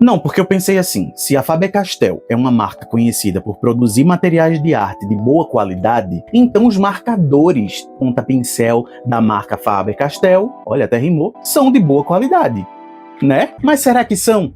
Não, porque eu pensei assim, se a Faber-Castell é uma marca conhecida por produzir materiais de arte de boa qualidade, então os marcadores ponta-pincel da marca Faber-Castell, olha, até rimou, são de boa qualidade, né? Mas será que são?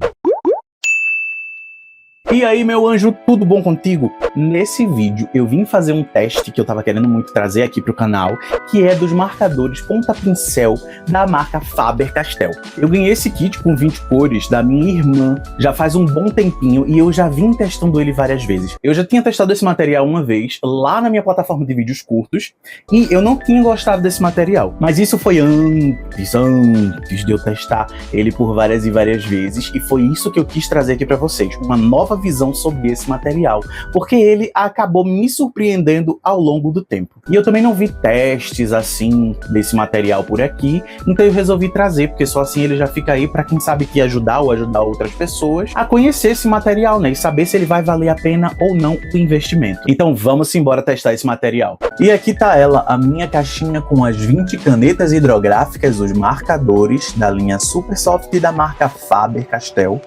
E aí, meu anjo, tudo bom contigo? Nesse vídeo eu vim fazer um teste que eu tava querendo muito trazer aqui pro canal, que é dos marcadores ponta-pincel da marca Faber-Castell. Eu ganhei esse kit com 20 cores da minha irmã já faz um bom tempinho e eu já vim testando ele várias vezes. Eu já tinha testado esse material uma vez lá na minha plataforma de vídeos curtos e eu não tinha gostado desse material, mas isso foi antes de eu testar ele por várias e várias vezes, e foi isso que eu quis trazer aqui pra vocês, uma nova visão sobre esse material, porque ele acabou me surpreendendo ao longo do tempo. E eu também não vi testes assim desse material por aqui, então eu resolvi trazer, porque só assim ele já fica aí para quem sabe que ajudar ou ajudar outras pessoas a conhecer esse material, né, e saber se ele vai valer a pena ou não o investimento. Então vamos embora testar esse material. E aqui tá ela, a minha caixinha com as 20 canetas hidrográficas, os marcadores da linha Super Soft da marca Faber-Castell,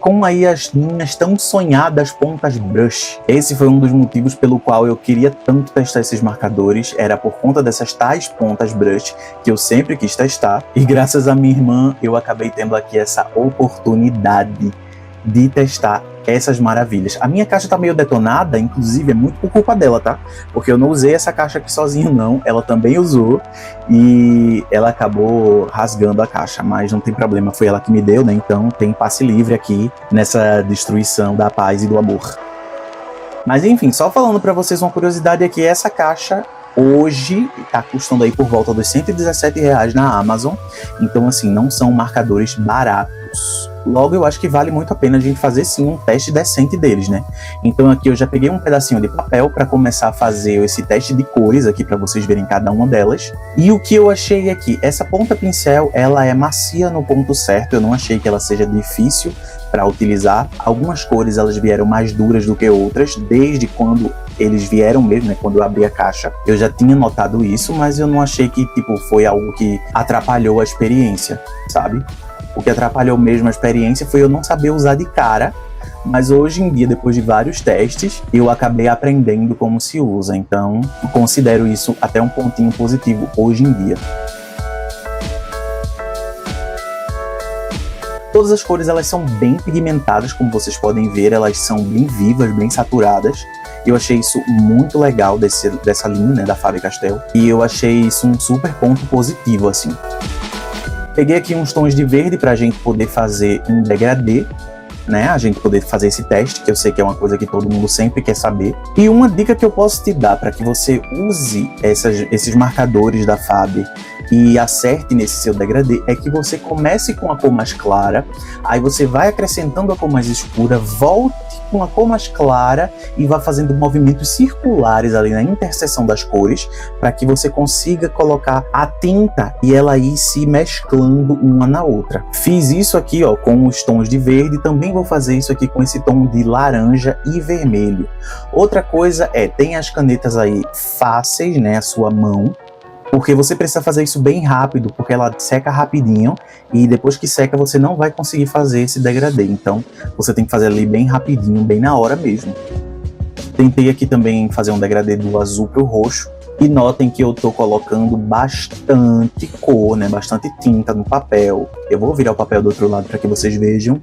com aí as minhas tão sonhadas pontas brush. Esse foi um dos motivos pelo qual eu queria tanto testar esses marcadores, era por conta dessas tais pontas brush que eu sempre quis testar, e graças a minha irmã eu acabei tendo aqui essa oportunidade de testar essas maravilhas. A minha caixa tá meio detonada, inclusive é muito por culpa dela, tá? Porque eu não usei essa caixa aqui sozinho não, ela também usou e ela acabou rasgando a caixa, mas não tem problema, foi ela que me deu, né? Então tem passe livre aqui nessa destruição da paz e do amor. Mas enfim, só falando pra vocês uma curiosidade aqui, essa caixa hoje tá custando aí por volta dos R$117 na Amazon, então assim, não são marcadores baratos. Logo, eu acho que vale muito a pena a gente fazer sim um teste decente deles, né? Então aqui eu já peguei um pedacinho de papel para começar a fazer esse teste de cores aqui para vocês verem cada uma delas. E o que eu achei aqui, essa ponta pincel, ela é macia no ponto certo, eu não achei que ela seja difícil para utilizar. Algumas cores elas vieram mais duras do que outras, desde quando eles vieram mesmo, né? Quando eu abri a caixa, eu já tinha notado isso, mas eu não achei que tipo foi algo que atrapalhou a experiência, sabe? O que atrapalhou mesmo a experiência foi eu não saber usar de cara, mas hoje em dia, depois de vários testes, eu acabei aprendendo como se usa, então considero isso até um pontinho positivo hoje em dia. Todas as cores elas são bem pigmentadas, como vocês podem ver, elas são bem vivas, bem saturadas. Eu achei isso muito legal dessa linha, né, da Faber-Castell, e eu achei isso um super ponto positivo, assim. Peguei aqui uns tons de verde para a gente poder fazer um degradê, né? A gente poder fazer esse teste, que eu sei que é uma coisa que todo mundo sempre quer saber. E uma dica que eu posso te dar para que você use esses marcadores da Faber e acerte nesse seu degradê é que você comece com a cor mais clara, aí você vai acrescentando a cor mais escura, volte com a cor mais clara e vá fazendo movimentos circulares ali na interseção das cores para que você consiga colocar a tinta e ela ir se mesclando uma na outra. Fiz isso aqui, ó, com os tons de verde, também vou fazer isso aqui com esse tom de laranja e vermelho. Outra coisa tem as canetas aí fáceis, né, a sua mão, porque você precisa fazer isso bem rápido, porque ela seca rapidinho e depois que seca você não vai conseguir fazer esse degradê, então você tem que fazer ali bem rapidinho, bem na hora mesmo. Tentei aqui também fazer um degradê do azul para o roxo e notem que eu tô colocando bastante cor, né, bastante tinta no papel. Eu vou virar o papel do outro lado para que vocês vejam.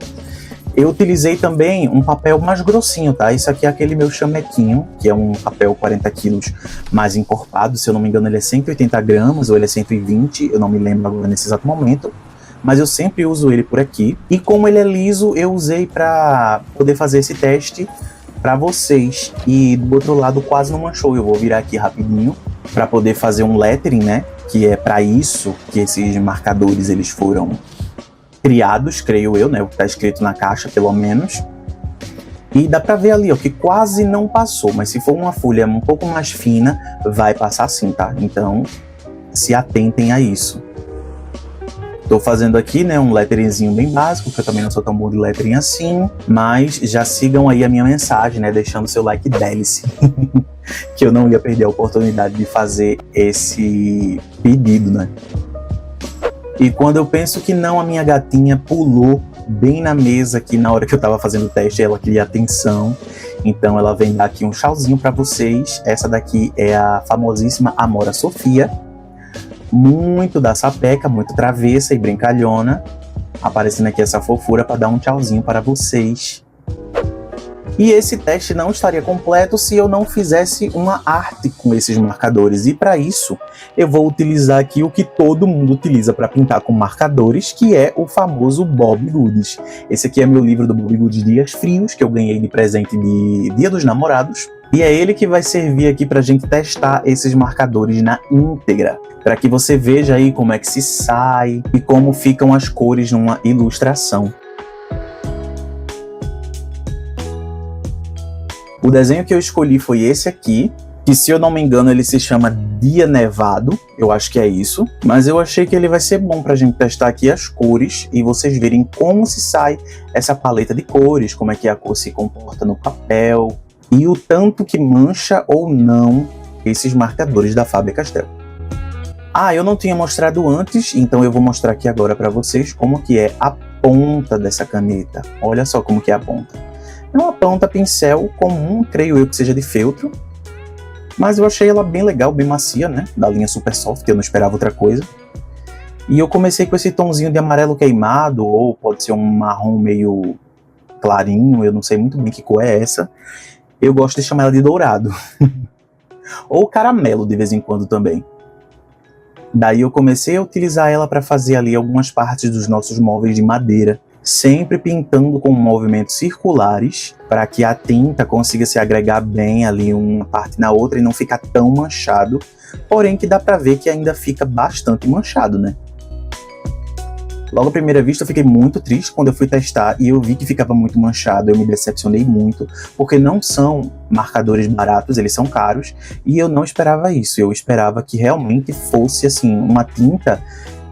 Eu utilizei também um papel mais grossinho, tá? Isso aqui é aquele meu chamequinho, que é um papel 40 quilos mais encorpado. Se eu não me engano, ele é 180 gramas ou ele é 120, eu não me lembro agora nesse exato momento. Mas eu sempre uso ele por aqui. E como ele é liso, eu usei para poder fazer esse teste para vocês. E do outro lado quase não manchou. Eu vou virar aqui rapidinho para poder fazer um lettering, né? Que é para isso que esses marcadores eles foram criados, creio eu, né, o que está escrito na caixa, pelo menos. E dá para ver ali, ó, que quase não passou, mas se for uma folha um pouco mais fina, vai passar sim, tá? Então, se atentem a isso. Tô fazendo aqui, né, um letteringzinho bem básico, porque eu também não sou tão bom de lettering assim, mas já sigam aí a minha mensagem, né, deixando seu like délice, que eu não ia perder a oportunidade de fazer esse pedido, né. E quando eu penso que não, a minha gatinha pulou bem na mesa aqui na hora que eu tava fazendo o teste, ela queria atenção. Então ela vem dar aqui um tchauzinho pra vocês. Essa daqui é a famosíssima Amora Sofia. Muito da sapeca, muito travessa e brincalhona. Aparecendo aqui essa fofura para dar um tchauzinho para vocês. E esse teste não estaria completo se eu não fizesse uma arte com esses marcadores. E para isso, eu vou utilizar aqui o que todo mundo utiliza para pintar com marcadores, que é o famoso Bobbie Goods. Esse aqui é meu livro do Bobbie Goods Dias Frios, que eu ganhei de presente de Dia dos Namorados. E é ele que vai servir aqui para a gente testar esses marcadores na íntegra, para que você veja aí como é que se sai e como ficam as cores numa ilustração. O desenho que eu escolhi foi esse aqui, que se eu não me engano ele se chama Dia Nevado, eu acho que é isso, mas eu achei que ele vai ser bom pra gente testar aqui as cores e vocês verem como se sai essa paleta de cores, como é que a cor se comporta no papel e o tanto que mancha ou não esses marcadores da Faber-Castell. Ah, eu não tinha mostrado antes, então eu vou mostrar aqui agora pra vocês como que é a ponta dessa caneta. Olha só como que é a ponta. É uma ponta pincel comum, creio eu que seja de feltro, mas eu achei ela bem legal, bem macia, né? Da linha Super Soft, eu não esperava outra coisa. E eu comecei com esse tomzinho de amarelo queimado, ou pode ser um marrom meio clarinho, eu não sei muito bem que cor é essa. Eu gosto de chamar ela de dourado. Ou caramelo de vez em quando também. Daí eu comecei a utilizar ela para fazer ali algumas partes dos nossos móveis de madeira, sempre pintando com movimentos circulares, para que a tinta consiga se agregar bem ali uma parte na outra e não ficar tão manchado, porém que dá para ver que ainda fica bastante manchado, né? Logo à primeira vista eu fiquei muito triste quando eu fui testar e eu vi que ficava muito manchado, eu me decepcionei muito, porque não são marcadores baratos, eles são caros, e eu não esperava isso, eu esperava que realmente fosse assim, uma tinta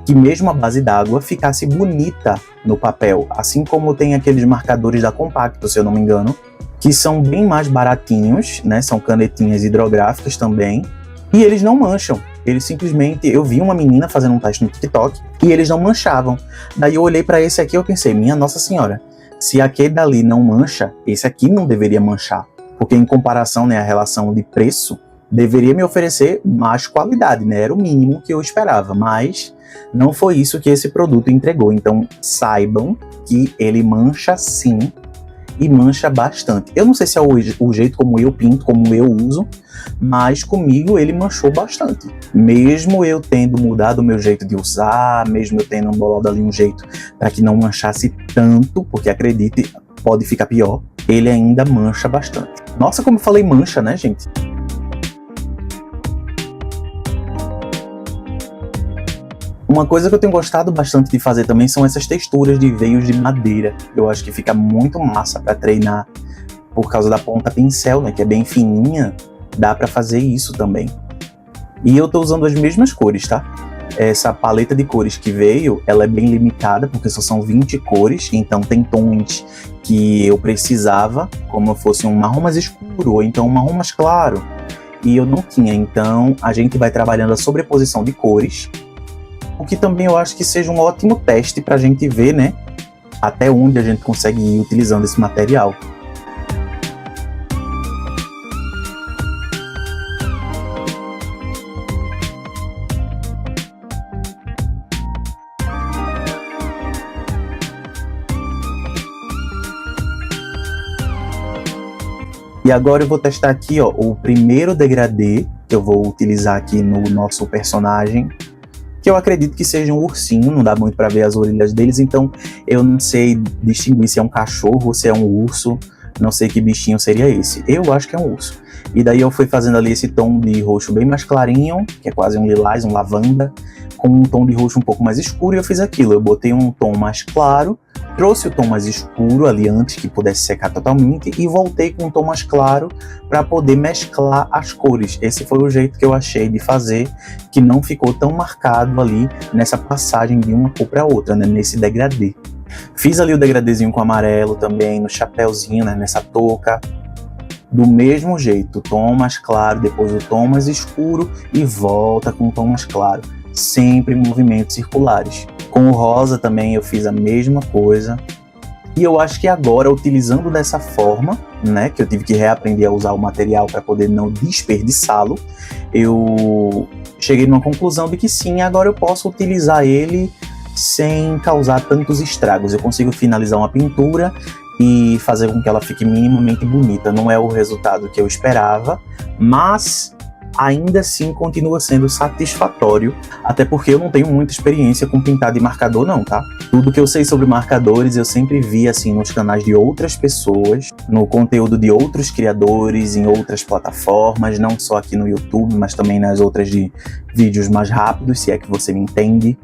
que mesmo a base d'água ficasse bonita no papel, assim como tem aqueles marcadores da Compacto, se eu não me engano, que são bem mais baratinhos, né? São canetinhas hidrográficas também, e eles não mancham. Eles simplesmente, eu vi uma menina fazendo um teste no TikTok e eles não manchavam. Daí eu olhei para esse aqui e eu pensei, minha Nossa Senhora, se aquele dali não mancha, esse aqui não deveria manchar, porque em comparação, né, a relação de preço deveria me oferecer mais qualidade, né? Era o mínimo que eu esperava, mas não foi isso que esse produto entregou. Então saibam que ele mancha sim, e mancha bastante. Eu não sei se é o jeito como eu pinto, como eu uso, mas comigo ele manchou bastante. Mesmo eu tendo mudado o meu jeito de usar, mesmo eu tendo bolado ali um jeito para que não manchasse tanto, porque acredite, pode ficar pior, ele ainda mancha bastante. Nossa, como eu falei mancha, né, gente? Uma coisa que eu tenho gostado bastante de fazer também são essas texturas de veios de madeira. Eu acho que fica muito massa para treinar por causa da ponta pincel, né, que é bem fininha, dá para fazer isso também. E eu tô usando as mesmas cores, tá? Essa paleta de cores que veio, ela é bem limitada, porque só são 20 cores, então tem tons que eu precisava, como se fosse um marrom mais escuro, ou então um marrom mais claro, e eu não tinha, então a gente vai trabalhando a sobreposição de cores, o que também eu acho que seja um ótimo teste para a gente ver, né, até onde a gente consegue ir utilizando esse material. E agora eu vou testar aqui, ó, o primeiro degradê que eu vou utilizar aqui no nosso personagem, que eu acredito que seja um ursinho, não dá muito para ver as orelhas deles, então eu não sei distinguir se é um cachorro ou se é um urso, não sei que bichinho seria esse. Eu acho que é um urso. E daí eu fui fazendo ali esse tom de roxo bem mais clarinho, que é quase um lilás, um lavanda, com um tom de roxo um pouco mais escuro, e eu fiz aquilo, eu botei um tom mais claro, trouxe o tom mais escuro ali antes que pudesse secar totalmente e voltei com um tom mais claro para poder mesclar as cores. Esse foi o jeito que eu achei de fazer, que não ficou tão marcado ali nessa passagem de uma cor para outra, né, nesse degradê. Fiz ali o degradêzinho com amarelo também, no chapéuzinho, né, nessa touca. Do mesmo jeito, o tom mais claro, depois o tom mais escuro e volta com o tom mais claro. Sempre em movimentos circulares. Com o rosa também eu fiz a mesma coisa. E eu acho que agora, utilizando dessa forma, né, que eu tive que reaprender a usar o material para poder não desperdiçá-lo, eu cheguei numa conclusão de que sim, agora eu posso utilizar ele sem causar tantos estragos. Eu consigo finalizar uma pintura e fazer com que ela fique minimamente bonita. Não é o resultado que eu esperava, mas ainda assim continua sendo satisfatório, até porque eu não tenho muita experiência com pintar de marcador não, tá? Tudo que eu sei sobre marcadores eu sempre vi assim nos canais de outras pessoas, no conteúdo de outros criadores, em outras plataformas, não só aqui no YouTube, mas também nas outras de vídeos mais rápidos, se é que você me entende.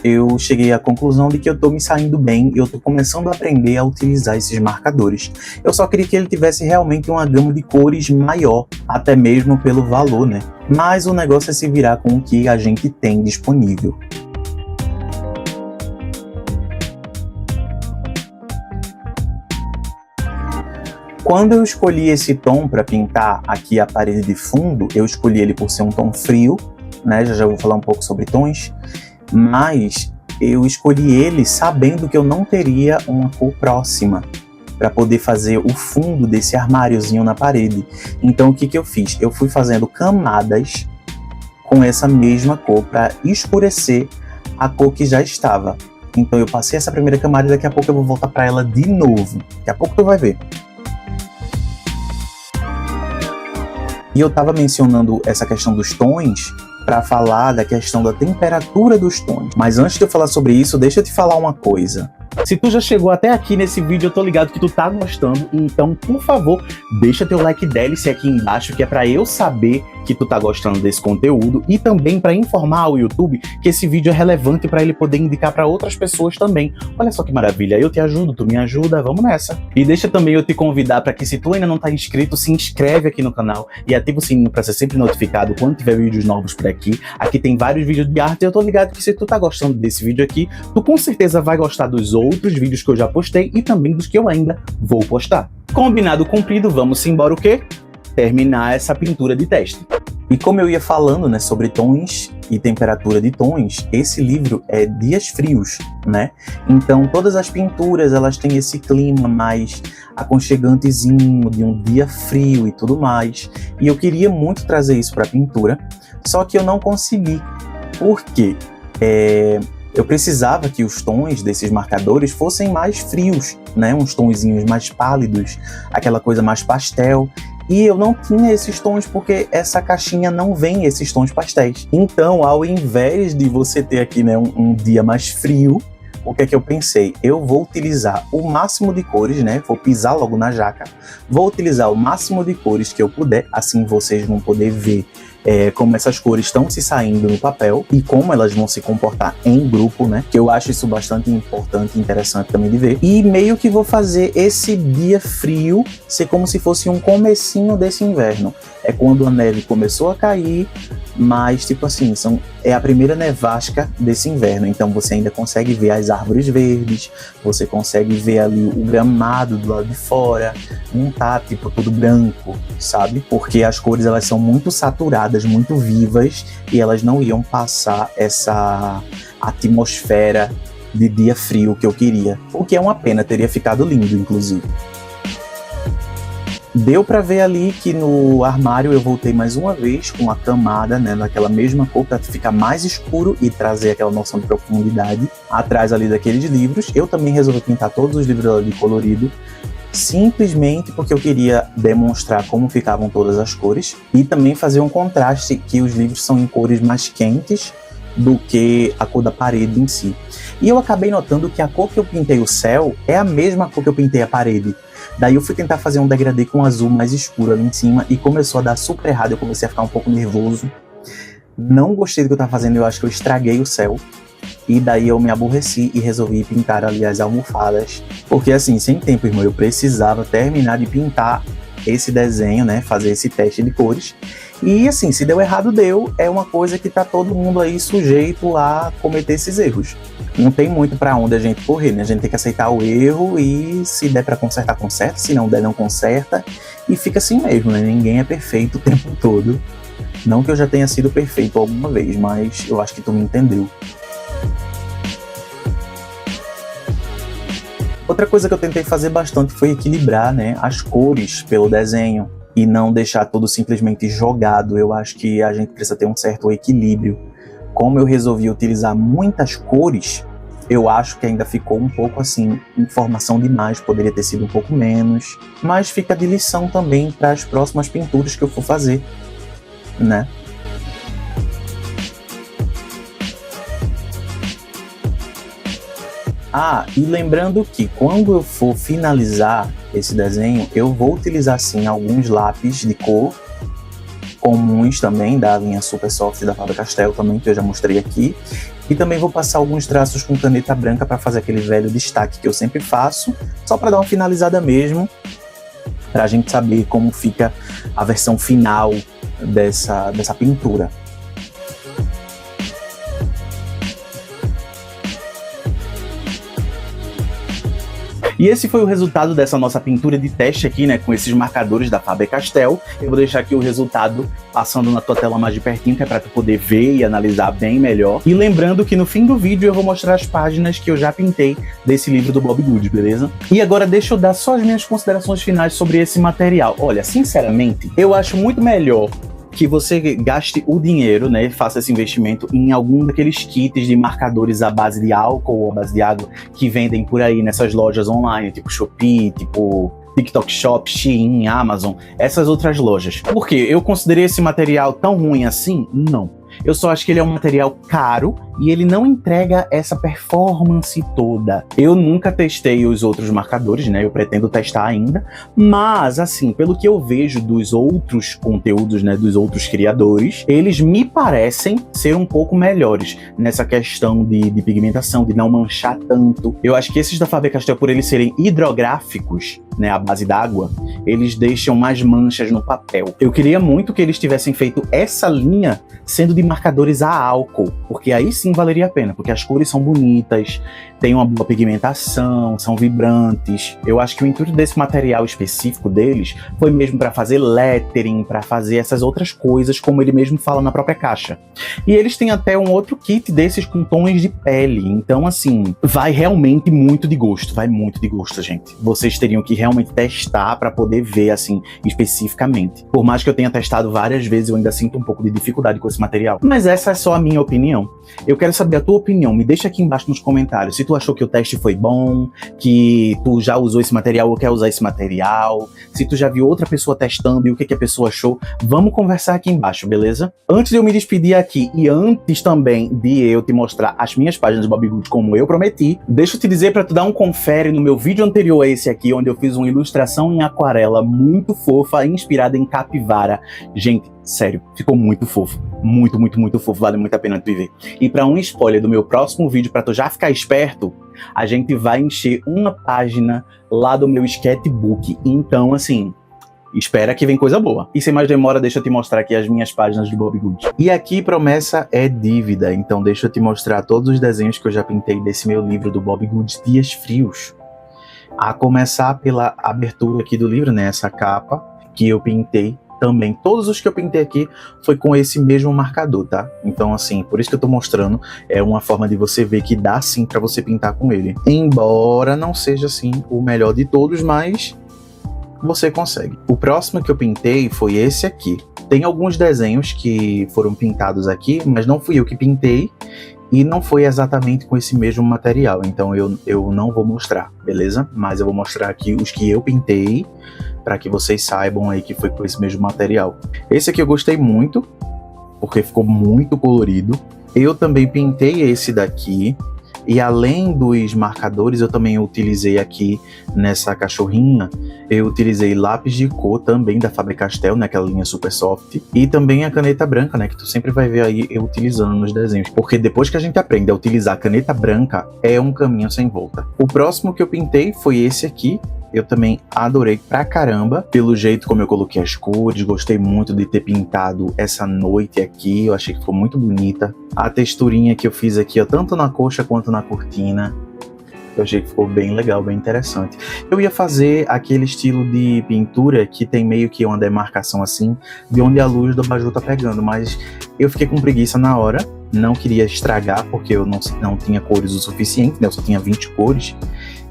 Eu cheguei à conclusão de que eu tô me saindo bem e eu tô começando a aprender a utilizar esses marcadores. Eu só queria que ele tivesse realmente uma gama de cores maior, até mesmo pelo valor, né? Mas o negócio é se virar com o que a gente tem disponível. Quando eu escolhi esse tom para pintar aqui a parede de fundo, eu escolhi ele por ser um tom frio, né? Já vou falar um pouco sobre tons. Mas eu escolhi ele sabendo que eu não teria uma cor próxima para poder fazer o fundo desse armáriozinho na parede. Então o que eu fiz? Eu fui fazendo camadas com essa mesma cor para escurecer a cor que já estava. Então eu passei essa primeira camada e daqui a pouco eu vou voltar para ela de novo. Daqui a pouco tu vai ver. E eu estava mencionando essa questão dos tons para falar da questão da temperatura dos tons. Mas antes de eu falar sobre isso, deixa eu te falar uma coisa. Se tu já chegou até aqui nesse vídeo, eu tô ligado que tu tá gostando, então, por favor, deixa teu like délice aqui embaixo, que é pra eu saber que tu tá gostando desse conteúdo e também pra informar ao YouTube que esse vídeo é relevante pra ele poder indicar pra outras pessoas também. Olha só que maravilha, eu te ajudo, tu me ajuda, vamos nessa. E deixa também eu te convidar pra que, se tu ainda não tá inscrito, se inscreve aqui no canal e ativa o sininho pra ser sempre notificado quando tiver vídeos novos por aqui. Aqui tem vários vídeos de arte e eu tô ligado que, se tu tá gostando desse vídeo aqui, tu com certeza vai gostar dos outros vídeos que eu já postei e também dos que eu ainda vou postar. Combinado cumprido, vamos embora o quê? Terminar essa pintura de teste. E como eu ia falando, né, sobre tons e temperatura de tons, esse livro é dias frios, né? Então todas as pinturas, elas têm esse clima mais aconchegantezinho de um dia frio e tudo mais. E eu queria muito trazer isso para a pintura, só que eu não consegui. Por quê? Eu precisava que os tons desses marcadores fossem mais frios, né? Uns tonzinhos mais pálidos, aquela coisa mais pastel. E eu não tinha esses tons porque essa caixinha não vem esses tons pastéis. Então, ao invés de você ter aqui, né, um dia mais frio, o que é que eu pensei? Eu vou utilizar o máximo de cores, né? Vou pisar logo na jaca. Vou utilizar o máximo de cores que eu puder, assim vocês vão poder ver como essas cores estão se saindo no papel e como elas vão se comportar em grupo, né? Que eu acho isso bastante importante e interessante também de ver. E meio que vou fazer esse dia frio ser como se fosse um comecinho desse inverno. É quando a neve começou a cair, mas tipo assim, é a primeira nevasca desse inverno. Então você ainda consegue ver as árvores verdes, você consegue ver ali o gramado do lado de fora, não tá tipo tudo branco, sabe? Porque as cores, elas são muito saturadas, muito vivas, e elas não iam passar essa atmosfera de dia frio que eu queria. O que é uma pena, teria ficado lindo, inclusive. Deu pra ver ali que no armário eu voltei mais uma vez com a camada, né, naquela mesma cor, pra ficar mais escuro e trazer aquela noção de profundidade atrás ali daqueles livros. Eu também resolvi pintar todos os livros ali colorido, simplesmente porque eu queria demonstrar como ficavam todas as cores e também fazer um contraste, que os livros são em cores mais quentes do que a cor da parede em si. E eu acabei notando que a cor que eu pintei o céu é a mesma cor que eu pintei a parede. Daí eu fui tentar fazer um degradê com um azul mais escuro ali em cima e começou a dar super errado, eu comecei a ficar um pouco nervoso. Não gostei do que eu tava fazendo, eu acho que eu estraguei o céu. E daí eu me aborreci e resolvi pintar ali as almofadas. Porque assim, sem tempo, irmão, eu precisava terminar de pintar esse desenho, né, fazer esse teste de cores. E assim, se deu errado, deu. É uma coisa que tá todo mundo aí sujeito a cometer esses erros. Não tem muito pra onde a gente correr, né? A gente tem que aceitar o erro e, se der pra consertar, conserta. Se não der, não conserta. E fica assim mesmo, né? Ninguém é perfeito o tempo todo. Não que eu já tenha sido perfeito alguma vez, mas eu acho que tu me entendeu. Outra coisa que eu tentei fazer bastante foi equilibrar, né, as cores pelo desenho e não deixar tudo simplesmente jogado. Eu acho que a gente precisa ter um certo equilíbrio. Como eu resolvi utilizar muitas cores, eu acho que ainda ficou um pouco assim, informação demais, poderia ter sido um pouco menos, mas fica de lição também para as próximas pinturas que eu for fazer, né? Ah, e lembrando que quando eu for finalizar esse desenho, eu vou utilizar sim alguns lápis de cor comuns também, da linha Super Soft da Faber-Castell também, que eu já mostrei aqui. E também vou passar alguns traços com caneta branca para fazer aquele velho destaque que eu sempre faço, só para dar uma finalizada mesmo, para a gente saber como fica a versão final dessa pintura. E esse foi o resultado dessa nossa pintura de teste aqui, né, com esses marcadores da Faber-Castell. Eu vou deixar aqui o resultado passando na tua tela mais de pertinho, que é para tu poder ver e analisar bem melhor. E lembrando que no fim do vídeo eu vou mostrar as páginas que eu já pintei desse livro do Bob Goods, beleza? E agora deixa eu dar só as minhas considerações finais sobre esse material. Olha, sinceramente, eu acho muito melhor que você gaste o dinheiro, né, faça esse investimento em algum daqueles kits de marcadores à base de álcool ou à base de água que vendem por aí nessas lojas online, tipo Shopee, tipo TikTok Shop, Shein, Amazon, essas outras lojas. Por quê? Eu considerei esse material tão ruim assim? Não. Eu só acho que ele é um material caro e ele não entrega essa performance toda. Eu nunca testei os outros marcadores, né? Eu pretendo testar ainda. Mas, assim, pelo que eu vejo dos outros conteúdos, né? Dos outros criadores, eles me parecem ser um pouco melhores nessa questão de pigmentação, de não manchar tanto. Eu acho que esses da Faber-Castell, por eles serem hidrográficos, né? À base d'água, eles deixam mais manchas no papel. Eu queria muito que eles tivessem feito essa linha sendo de marcadores a álcool, porque aí sim valeria a pena, porque as cores são bonitas, tem uma boa pigmentação, são vibrantes. Eu acho que o intuito desse material específico deles foi mesmo para fazer lettering, para fazer essas outras coisas, como ele mesmo fala na própria caixa. E eles têm até um outro kit desses com tons de pele, então assim, vai realmente muito de gosto, vai muito de gosto, gente. Vocês teriam que realmente testar para poder ver assim, especificamente. Por mais que eu tenha testado várias vezes, eu ainda sinto um pouco de dificuldade com esse material. Mas essa é só a minha opinião. Eu quero saber a tua opinião, me deixa aqui embaixo nos comentários se tu achou que o teste foi bom, que tu já usou esse material ou quer usar esse material, se tu já viu outra pessoa testando e o que a pessoa achou. Vamos conversar aqui embaixo, beleza? Antes de eu me despedir aqui e antes também de eu te mostrar as minhas páginas do Bob Goods como eu prometi, deixa eu te dizer para tu dar um confere no meu vídeo anterior a esse aqui, onde eu fiz uma ilustração em aquarela muito fofa, inspirada em capivara. Gente, sério, ficou muito fofo. Muito, muito, muito fofo. Vale muito a pena tu ver. E para um spoiler do meu próximo vídeo, para tu já ficar esperto, a gente vai encher uma página lá do meu sketchbook. Então, assim, espera que vem coisa boa. E sem mais demora, deixa eu te mostrar aqui as minhas páginas do Bob Goods. E aqui promessa é dívida. Então deixa eu te mostrar todos os desenhos que eu já pintei desse meu livro do Bob Goods Dias Frios. A começar pela abertura aqui do livro, né? Essa capa que eu pintei também. Todos os que eu pintei aqui foi com esse mesmo marcador, tá? Então, assim, por isso que eu tô mostrando, é uma forma de você ver que dá sim pra você pintar com ele. Embora não seja, assim, o melhor de todos, mas você consegue. O próximo que eu pintei foi esse aqui. Tem alguns desenhos que foram pintados aqui, mas não fui eu que pintei. E não foi exatamente com esse mesmo material, então eu não vou mostrar, beleza? Mas eu vou mostrar aqui os que eu pintei, para que vocês saibam aí que foi com esse mesmo material. Esse aqui eu gostei muito, porque ficou muito colorido. Eu também pintei esse daqui, e além dos marcadores, eu também utilizei aqui nessa cachorrinha, eu utilizei lápis de cor também da Faber-Castell, naquela linha Super Soft, e também a caneta branca, né, que tu sempre vai ver aí eu utilizando nos desenhos, porque depois que a gente aprende a utilizar a caneta branca, é um caminho sem volta. O próximo que eu pintei foi esse aqui. Eu também adorei pra caramba, pelo jeito como eu coloquei as cores, gostei muito de ter pintado essa noite aqui, eu achei que ficou muito bonita. A texturinha que eu fiz aqui, ó, tanto na coxa quanto na cortina, eu achei que ficou bem legal, bem interessante. Eu ia fazer aquele estilo de pintura que tem meio que uma demarcação assim, de onde a luz do abajur tá pegando, mas eu fiquei com preguiça na hora, não queria estragar, porque eu não tinha cores o suficiente, né? Eu só tinha 20 cores,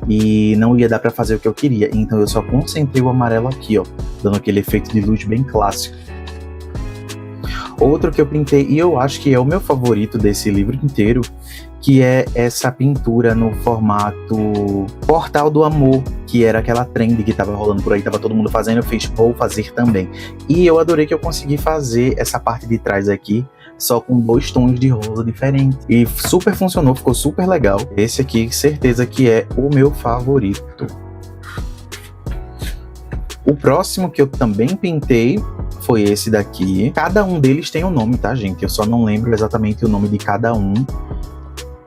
e não ia dar pra fazer o que eu queria. Então eu só concentrei o amarelo aqui, ó, dando aquele efeito de luz bem clássico. Outro que eu pintei, e eu acho que é o meu favorito desse livro inteiro, que é essa pintura no formato Portal do Amor, que era aquela trend que tava rolando por aí, tava todo mundo fazendo, eu fiz, vou fazer também. E eu adorei que eu consegui fazer essa parte de trás aqui, só com 2 tons de rosa diferentes. E super funcionou, ficou super legal. Esse aqui, certeza que é o meu favorito. O próximo que eu também pintei foi esse daqui. Cada um deles tem um nome, tá, gente? Eu só não lembro exatamente o nome de cada um,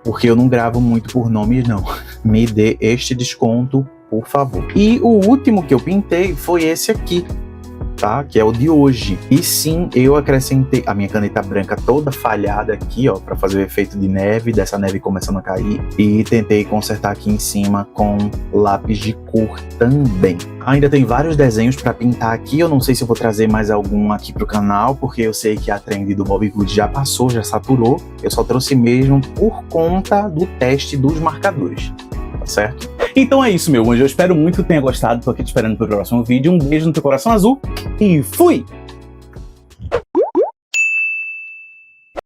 porque eu não gravo muito por nomes, não. Me dê este desconto, por favor. E o último que eu pintei foi esse aqui, tá? Que é o de hoje. E sim, eu acrescentei a minha caneta branca toda falhada aqui, ó, pra fazer o efeito de neve, dessa neve começando a cair. E tentei consertar aqui em cima com lápis de cor também. Ainda tem vários desenhos pra pintar aqui, eu não sei se eu vou trazer mais algum aqui pro canal, porque eu sei que a trend do Bobbie Good já passou, já saturou. Eu só trouxe mesmo por conta do teste dos marcadores, tá certo? Então é isso, meu anjo. Eu espero muito que tenha gostado. Tô aqui te esperando pro próximo vídeo. Um beijo no teu coração azul e fui!